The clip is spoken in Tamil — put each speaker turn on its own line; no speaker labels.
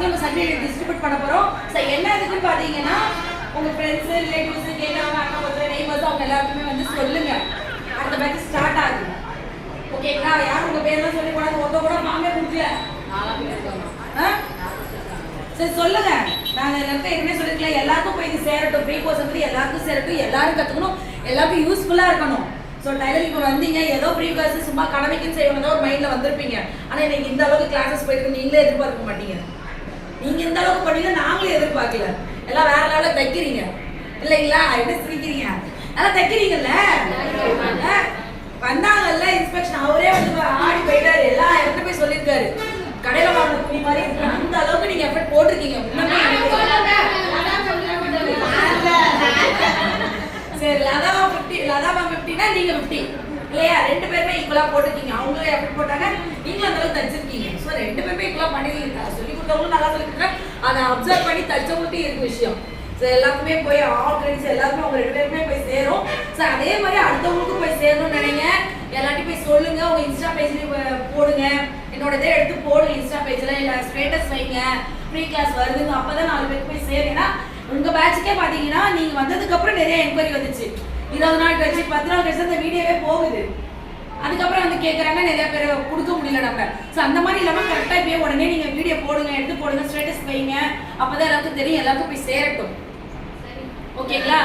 நம்ம சர்டிஃபிகேட் டிஸ்ட்ரிபியூட் பண்ண போறோம். சோ என்ன இதுன்னு பாத்தீங்கன்னா உங்க ஃப்ரெண்ட்ஸ் ரிலேட்டிவ்ஸ் கேக்குறவங்க அக்கா பக்கத்துல நெய்பர்ஸ் அவங்க எல்லாருக்குமே வந்து சொல்லுங்க. அடுத்த பேட்ச் ஸ்டார்ட் ஆகுது. ஓகேங்களா? யார் உங்க பேர்லாம் சொல்லி கூடாது. ஒருத்த கூட மாமே குடுக்கல. சரி சொல்லுங்க. நாங்க எல்லாருக்கும் என்ன சொல்லிருக்கல, எல்லாருக்கும் போய் இது சேரட்டும். ஃப்ரீ கோர்ஸ் வந்து எல்லாருக்கும் சேரட்டும், எல்லாரும் கத்துக்கணும், எல்லாருக்கும் யூஸ்ஃபுல்லா இருக்கணும். ஸோ டைலரிங் வந்தீங்க ஏதோ ஃப்ரீ கிளாஸ் சும்மா கடமைக்குன்னு செய்யணும் ஒரு மைண்டில் வந்திருப்பீங்க. ஆனால் இன்னைக்கு இந்த அளவுக்கு கிளாஸஸ் போயிட்டு நீங்களே எதிர்பார்க்க மாட்டீங்க. நீங்கள் இந்த அளவுக்கு பண்ணீங்க நாங்களே எதிர்பார்க்கல. எல்லாம் வேற லெவலில் தைக்கிறீங்க இல்லைங்களா? என்ன சிரிக்கிறீங்க? நல்லா தைக்கிறீங்கல்ல? வந்தாங்கல்ல இன்ஸ்பெக்ஷன், அவரே வந்து ஆடி போயிட்டாரு. எல்லா இடத்துல போய் சொல்லியிருக்காரு கடையில் வாங்கின துணி மாதிரி அந்த அளவுக்கு நீங்கள் எஃபர்ட் போட்டிருக்கீங்க. சரி லதா 50 லதா 50னா நீங்க 50 இல்லையா? ரெண்டு பேருமே ஈக்குவலா போட்டுருக்கீங்க. அவங்களே எஃபர்ட் போட்டாங்க, நீங்களும் அந்த அளவுக்கு தச்சிருக்கீங்க. ஸோ ரெண்டு பேருமே ஈக்குவலா பண்ணிருக்கீங்க. சொல்லி கொடுத்தவங்களும் நல்லா சொல்லி கொடுக்குறேன், அதை அப்சர்வ் பண்ணி தச்சவங்களுக்கும் இருக்கு விஷயம். ஸோ எல்லாருக்குமே போய் ஆல் கிரெடிட்ஸ் எல்லாருமே அவங்க ரெண்டு பேருமே போய் சேரும். ஸோ அதே மாதிரி அடுத்தவங்களுக்கும் போய் சேரணும்னு நினைங்க. எல்லாத்தையும் போய் சொல்லுங்க. உங்க இன்ஸ்டா பேஜ்லயும் போடுங்க. என்னோட இதை எடுத்து போடுங்க இன்ஸ்டா பேஜ்ல, இல்லை ஸ்டேட்டஸ் வைங்க. ஃப்ரீ கிளாஸ் வருதுங்க, அப்பதான் 4 பேருக்கு போய் சேருங்கன்னா உங்க பேட்சுக்கே பாத்தீங்கன்னா நீங்க வந்ததுக்கு அப்புறம் நிறைய என்கொயரி வந்துச்சு. 20 நாள் கழிச்சு 10 நாள் கழிச்சு அந்த வீடியோவே போகுது. அதுக்கப்புறம் வந்து கேட்கறாங்க, நிறைய பேர் கொடுக்க முடியல நம்ம. ஸோ அந்த மாதிரி இல்லாம கரெக்டா போய் உடனே நீங்க வீடியோ போடுங்க, எடுத்து போடுங்க, ஸ்டேட்டஸ் வைங்க. அப்பதான் எல்லாருக்கும் தெரியும், எல்லாருக்கும் போய் சேரட்டும். ஓகேங்களா?